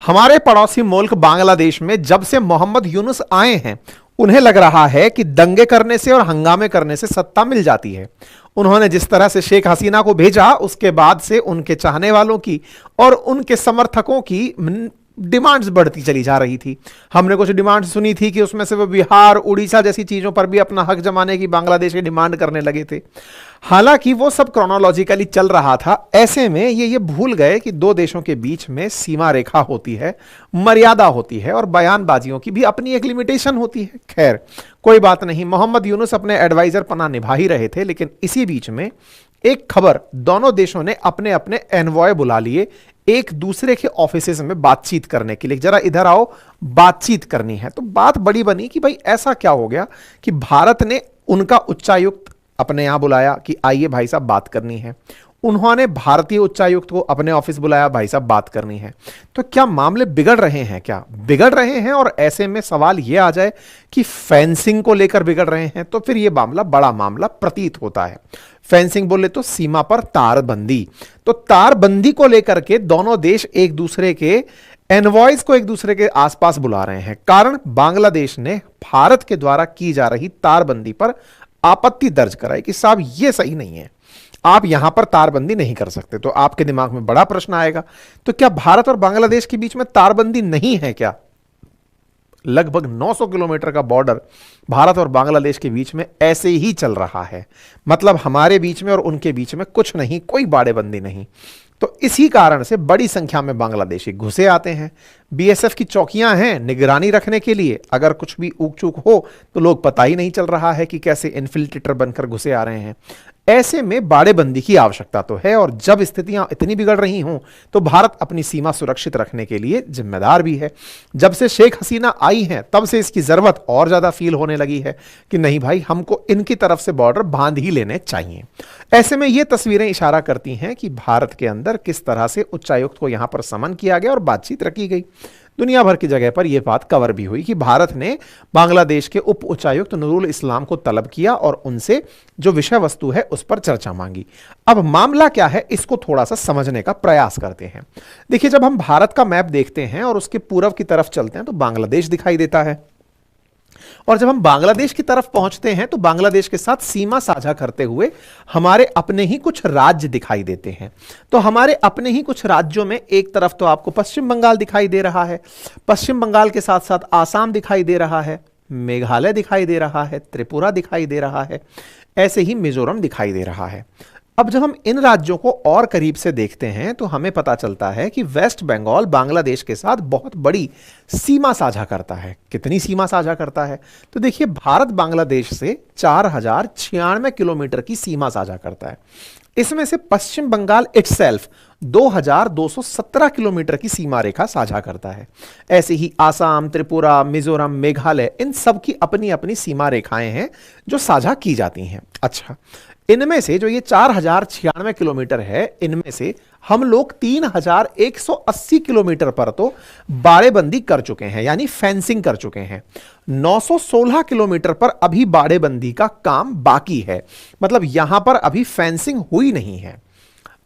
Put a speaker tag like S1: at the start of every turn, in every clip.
S1: हमारे पड़ोसी मुल्क बांग्लादेश में जब से मोहम्मद यूनुस आए हैं, उन्हें लग रहा है कि दंगे करने से और हंगामे करने से सत्ता मिल जाती है। उन्होंने जिस तरह से शेख हसीना को भेजा, उसके बाद से उनके चाहने वालों की और उनके समर्थकों की डिमांड्स बढ़ती चली जा रही थी। हमने कुछ डिमांड सुनी थी कि उसमें से वो बिहार, उड़ीसा जैसी चीजों पर भी अपना हक जमाने की बांग्लादेश की डिमांड करने लगे थे। हालांकि वो सब क्रोनोलॉजिकली चल रहा था। ऐसे में ये भूल गए कि दो देशों के बीच में सीमा रेखा होती है, मर्यादा होती है और बयानबाजियों की भी अपनी एक लिमिटेशन होती है। खैर, कोई बात नहीं, मोहम्मद यूनुस अपने एडवाइजर पना निभा ही रहे थे। लेकिन इसी बीच में एक खबर, दोनों देशों ने अपने अपने एनवॉय बुला लिए एक दूसरे के ऑफिसेज में बातचीत करने के लिए। जरा इधर आओ, बातचीत करनी है। तो बात बड़ी बनी कि भाई ऐसा क्या हो गया कि भारत ने उनका उच्चायुक्त अपने यहां बुलाया कि आइए भाई साहब बात करनी है। उन्होंने भारतीय उच्चायुक्त को अपने ऑफिस बुलाया, भाई साहब बात करनी है। तो क्या मामले बिगड़ रहे हैं? क्या बिगड़ रहे हैं? और ऐसे में सवाल यह आ जाए कि फेंसिंग को लेकर बिगड़ रहे हैं, तो फिर यह मामला बड़ा मामला प्रतीत होता है। फेंसिंग बोले तो सीमा पर तारबंदी। तो तारबंदी को लेकर के दोनों देश एक दूसरे के एनवॉयज को एक दूसरे के आसपास बुला रहे हैं। कारण, बांग्लादेश ने भारत के द्वारा की जा रही तारबंदी पर आपत्ति दर्ज कराई कि साहब ये सही नहीं है, आप यहां पर तारबंदी नहीं कर सकते। तो आपके दिमाग में बड़ा प्रश्न आएगा, तो क्या भारत और बांग्लादेश के बीच में तारबंदी नहीं है क्या? लगभग 900 किलोमीटर का बॉर्डर भारत और बांग्लादेश के बीच में ऐसे ही चल रहा है। मतलब हमारे बीच में और उनके बीच में कुछ नहीं, कोई बाड़ेबंदी नहीं। तो इसी कारण से बड़ी संख्या में बांग्लादेशी घुसे आते हैं। बीएसएफ की चौकियां हैं निगरानी रखने के लिए। अगर कुछ भी ऊक चूक हो तो लोग पता ही नहीं चल रहा है कि कैसे इन्फिल्ट्रेटर बनकर घुसे आ रहे हैं। ऐसे में बाड़ेबंदी की आवश्यकता तो है, और जब स्थितियां इतनी बिगड़ रही हों तो भारत अपनी सीमा सुरक्षित रखने के लिए जिम्मेदार भी है। जब से शेख हसीना आई हैं, तब से इसकी जरूरत और ज्यादा फील होने लगी है कि नहीं भाई, हमको इनकी तरफ से बॉर्डर बांध ही लेने चाहिए। ऐसे में ये तस्वीरें इशारा करती हैं कि भारत के अंदर किस तरह से उच्चायुक्त को यहां पर समन किया गया और बातचीत रखी गई। दुनिया भर की जगह पर यह बात कवर भी हुई कि भारत ने बांग्लादेश के उप उच्चायुक्त नूरुल इस्लाम को तलब किया और उनसे जो विषय वस्तु है उस पर चर्चा मांगी। अब मामला क्या है, इसको थोड़ा सा समझने का प्रयास करते हैं। देखिए, जब हम भारत का मैप देखते हैं और उसके पूर्व की तरफ चलते हैं तो बांग्लादेश दिखाई देता है, और जब हम बांग्लादेश की तरफ पहुंचते हैं तो बांग्लादेश के साथ सीमा साझा करते हुए हमारे अपने ही कुछ राज्य दिखाई देते हैं। तो हमारे अपने ही कुछ राज्यों में एक तरफ तो आपको पश्चिम बंगाल दिखाई दे रहा है, पश्चिम बंगाल के साथ साथ आसाम दिखाई दे रहा है, मेघालय दिखाई दे रहा है, त्रिपुरा दिखाई दे रहा है, ऐसे ही मिजोरम दिखाई दे रहा है। अब जब हम इन राज्यों को और करीब से देखते हैं तो हमें पता चलता है कि वेस्ट बंगाल बांग्लादेश के साथ बहुत बड़ी सीमा साझा करता है। कितनी सीमा साझा करता है? तो देखिए, भारत बांग्लादेश से 4096 किलोमीटर की सीमा साझा करता है। इसमें से पश्चिम बंगाल इटसेल्फ 2217 किलोमीटर की सीमा रेखा साझा करता है। ऐसे ही आसाम, त्रिपुरा, मिजोरम, मेघालय, इन सब की अपनी अपनी सीमा रेखाएं हैं जो साझा की जाती हैं। अच्छा, इनमें से जो ये 4096 किलोमीटर है, इनमें से हम लोग 3180 किलोमीटर पर तो बाड़ेबंदी कर चुके हैं, यानी फेंसिंग कर चुके हैं। 916 किलोमीटर पर अभी बाड़ेबंदी का काम बाकी है, मतलब यहां पर अभी फेंसिंग हुई नहीं है।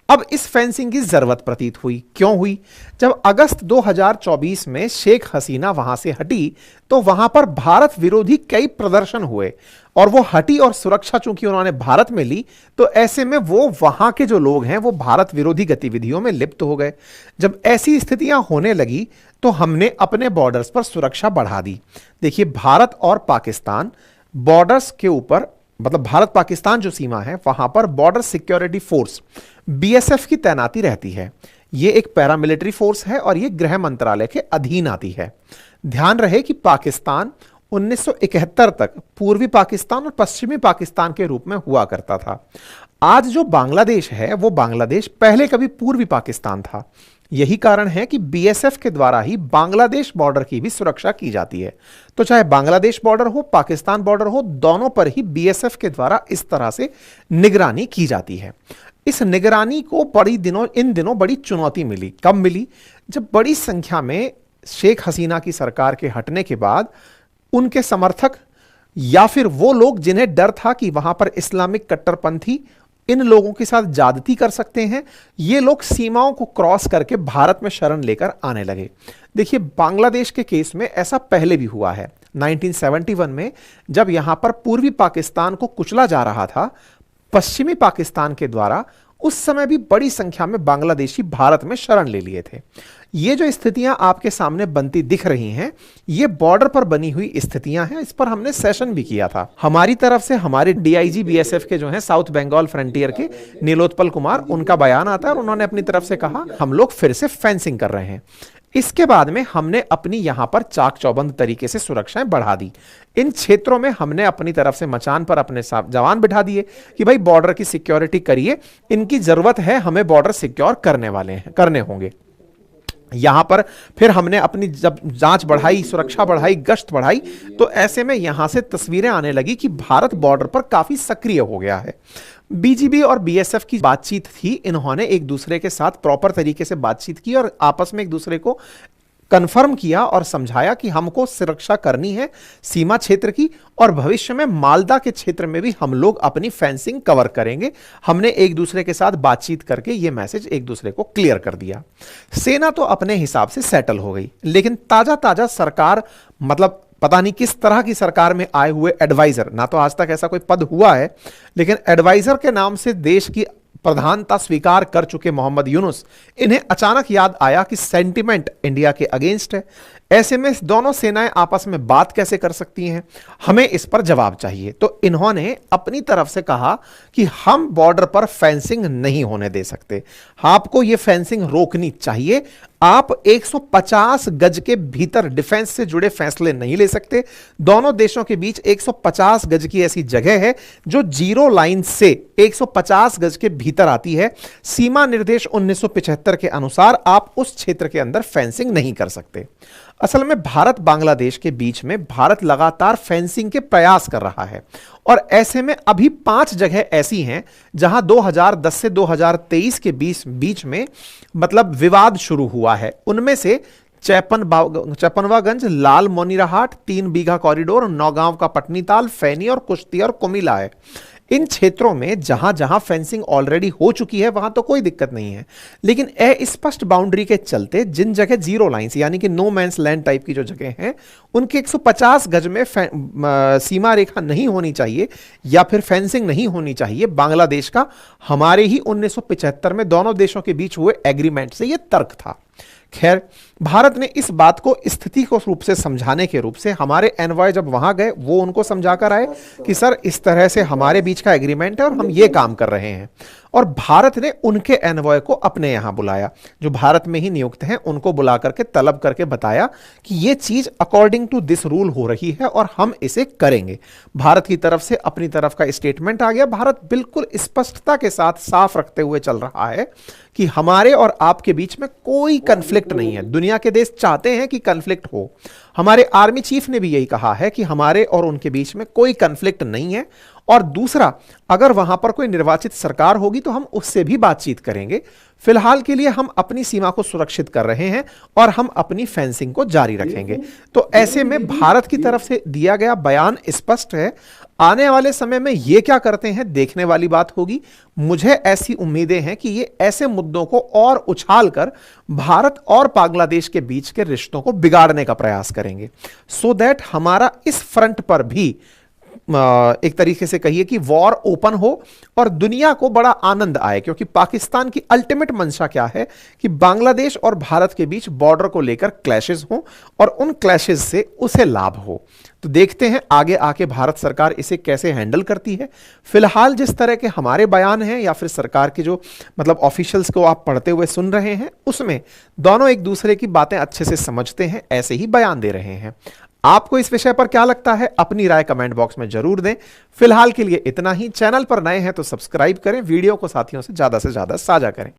S1: अब इस फेंसिंग की जरूरत प्रतीत हुई। क्यों हुई? जब अगस्त 2024 में शेख हसीना वहां से हटी तो वहां पर भारत विरोधी कई प्रदर्शन हुए, और वो हटी और सुरक्षा चूंकि उन्होंने भारत में ली, तो ऐसे में वो वहां के जो लोग हैं वो भारत विरोधी गतिविधियों में लिप्त हो गए। जब ऐसी स्थितियां होने लगी तो हमने अपने बॉर्डर्स पर सुरक्षा बढ़ा दी। देखिए, भारत और पाकिस्तान बॉर्डर्स के ऊपर, मतलब भारत पाकिस्तान जो सीमा है वहां पर बॉर्डर सिक्योरिटी फोर्स बीएसएफ की तैनाती रहती है। यह एक पैरामिलिट्री फोर्स है और यह गृह मंत्रालय के अधीन आती है। ध्यान रहे कि पाकिस्तान 1971 तक पूर्वी पाकिस्तान और पश्चिमी पाकिस्तान के रूप में हुआ करता था। आज जो बांग्लादेश है वो बांग्लादेश पहले कभी पूर्वी पाकिस्तान था। यही कारण है कि बीएसएफ के द्वारा ही बांग्लादेश बॉर्डर की भी सुरक्षा की जाती है। तो चाहे बांग्लादेश बॉर्डर हो, पाकिस्तान बॉर्डर हो, दोनों पर ही बीएसएफ के द्वारा इस तरह से निगरानी की जाती है। इस निगरानी को इन दिनों बड़ी चुनौती मिली। कब मिली? जब बड़ी संख्या में शेख हसीना की सरकार के हटने के बाद उनके समर्थक या फिर वो लोग जिन्हें डर था कि वहां पर इस्लामिक कट्टरपंथी इन लोगों के साथ ज्यादती कर सकते हैं। ये लोग सीमाओं को क्रॉस करके भारत में शरण लेकर आने लगे। देखिए, बांग्लादेश के केस में ऐसा पहले भी हुआ है। 1971 में जब यहां पर पूर्वी पाकिस्तान को कुचला जा रहा था पश्चिमी पाकिस्तान के द्वारा, उस समय भी बड़ी संख्या में बांग्लादेशी भारत में शरण ले लिए थे। ये जो स्थितियां आपके सामने बनती दिख रही हैं, ये बॉर्डर पर बनी हुई स्थितियां हैं। इस पर हमने सेशन भी किया था। हमारी तरफ से हमारे डीआईजी बीएसएफ के जो हैं साउथ बंगाल फ्रंटियर के नीलोत्पल कुमार, उनका बयान आता है और उन्होंने अपनी तरफ से कहा हम लोग फिर से फेंसिंग कर रहे हैं। इसके बाद में हमने अपनी यहां पर चाक चौबंद तरीके से सुरक्षाएं बढ़ा दी। इन क्षेत्रों में हमने अपनी तरफ से मचान पर अपने जवान बिठा दिए कि भाई बॉर्डर की सिक्योरिटी करिए, इनकी जरूरत है, हमें बॉर्डर सिक्योर करने होंगे। यहां पर फिर हमने अपनी जब जांच बढ़ाई, सुरक्षा बढ़ाई, गश्त बढ़ाई, तो ऐसे में यहां से तस्वीरें आने लगी कि भारत बॉर्डर पर काफी सक्रिय हो गया है। बीजीबी और बीएसएफ की बातचीत थी, इन्होंने एक दूसरे के साथ प्रॉपर तरीके से बातचीत की और आपस में एक दूसरे को कंफर्म किया और समझाया कि हमको सुरक्षा करनी है सीमा क्षेत्र की, और भविष्य में मालदा के क्षेत्र में भी हम लोग अपनी फेंसिंग कवर करेंगे। हमने एक दूसरे के साथ बातचीत करके यह मैसेज एक दूसरे को क्लियर कर दिया। सेना तो अपने हिसाब से सेटल हो गई, लेकिन ताजा ताजा सरकार, मतलब पता नहीं किस तरह की सरकार में आए हुए एडवाइजर, ना तो आज तक ऐसा कोई पद हुआ है, लेकिन एडवाइजर के नाम से देश की प्रधानता स्वीकार कर चुके मोहम्मद यूनुस, इन्हें अचानक याद आया कि सेंटिमेंट इंडिया के अगेंस्ट है। ऐसे में दोनों सेनाएं आपस में बात कैसे कर सकती हैं, हमें इस पर जवाब चाहिए। तो इन्होंने अपनी तरफ से कहा कि हम बॉर्डर पर फेंसिंग नहीं होने दे सकते, आपको यह फेंसिंग रोकनी चाहिए। आप 150 गज के भीतर डिफेंस से जुड़े फैसले नहीं ले सकते। दोनों देशों के बीच 150 गज की ऐसी जगह है जो जीरो लाइन से 150 गज के भीतर आती है। सीमा निर्देश 1975 के अनुसार आप उस क्षेत्र के अंदर फेंसिंग नहीं कर सकते। असल में भारत बांग्लादेश के बीच में भारत लगातार फेंसिंग के प्रयास कर रहा है, और ऐसे में अभी 5 जगह ऐसी हैं जहां 2010 से 2023 के बीच में मतलब विवाद शुरू हुआ है। उनमें से चैपनवागंज, लाल मोनीराहाट, 3 बीघा कॉरिडोर, नौगांव का पटनीताल, फैनी और कुश्ती और कुमिला है। इन क्षेत्रों में जहां जहां फेंसिंग ऑलरेडी हो चुकी है वहां तो कोई दिक्कत नहीं है, लेकिन अस्पष्ट बाउंड्री के चलते जिन जगह जीरो लाइंस यानी कि नो मैंस लैंड टाइप की जो जगह हैं, उनके 150 गज में सीमा रेखा नहीं होनी चाहिए या फिर फेंसिंग नहीं होनी चाहिए। बांग्लादेश का हमारे ही 1975 में दोनों देशों के बीच हुए एग्रीमेंट से यह तर्क था। खैर, भारत ने इस बात को स्थिति को रूप से समझाने के रूप से हमारे एनवॉय जब वहां गए, वो उनको समझाकर आए कि सर इस तरह से हमारे बीच का एग्रीमेंट है और हम ये काम कर रहे हैं। और भारत ने उनके एनवॉय को अपने यहां बुलाया, जो भारत में ही नियुक्त हैं, उनको बुला करके तलब करके बताया कि ये चीज अकॉर्डिंग टू दिस रूल हो रही है और हम इसे करेंगे। भारत की तरफ से अपनी तरफ का स्टेटमेंट आ गया। भारत बिल्कुल स्पष्टता के साथ साफ रखते हुए चल रहा है कि हमारे और आपके बीच में कोई कन्फ्लिक्ट नहीं है। दुनिया के देश चाहते हैं कि कन्फ्लिक्ट हो। हमारे आर्मी चीफ ने भी यही कहा है कि हमारे और उनके बीच में कोई कन्फ्लिक्ट नहीं है। और दूसरा, अगर वहां पर कोई निर्वाचित सरकार होगी तो हम उससे भी बातचीत करेंगे। फिलहाल के लिए हम अपनी सीमा को सुरक्षित कर रहे हैं और हम अपनी फेंसिंग को जारी रखेंगे। तो ऐसे में भारत की तरफ से दिया गया बयान स्पष्ट है। आने वाले समय में ये क्या करते हैं देखने वाली बात होगी। मुझे ऐसी उम्मीदें हैं कि ये ऐसे मुद्दों को और उछाल कर भारत और बांग्लादेश के बीच के रिश्तों को बिगाड़ने का प्रयास करेंगे, सो दैट हमारा इस फ्रंट पर भी एक तरीके से कहिए कि वॉर ओपन हो और दुनिया को बड़ा आनंद आए। क्योंकि पाकिस्तान की अल्टीमेट मंशा क्या है कि बांग्लादेश और भारत के बीच बॉर्डर को लेकर क्लैशेस हो और उन क्लैशेस से उसे लाभ हो। तो देखते हैं आगे आके भारत सरकार इसे कैसे हैंडल करती है। फिलहाल जिस तरह के हमारे बयान हैं या फिर सरकार के जो मतलब ऑफिशियल्स को आप पढ़ते हुए सुन रहे हैं, उसमें दोनों एक दूसरे की बातें अच्छे से समझते हैं, ऐसे ही बयान दे रहे हैं। आपको इस विषय पर क्या लगता है, अपनी राय कमेंट बॉक्स में जरूर दें। फिलहाल के लिए इतना ही। चैनल पर नए हैं तो सब्सक्राइब करें, वीडियो को साथियों से ज्यादा साझा करें।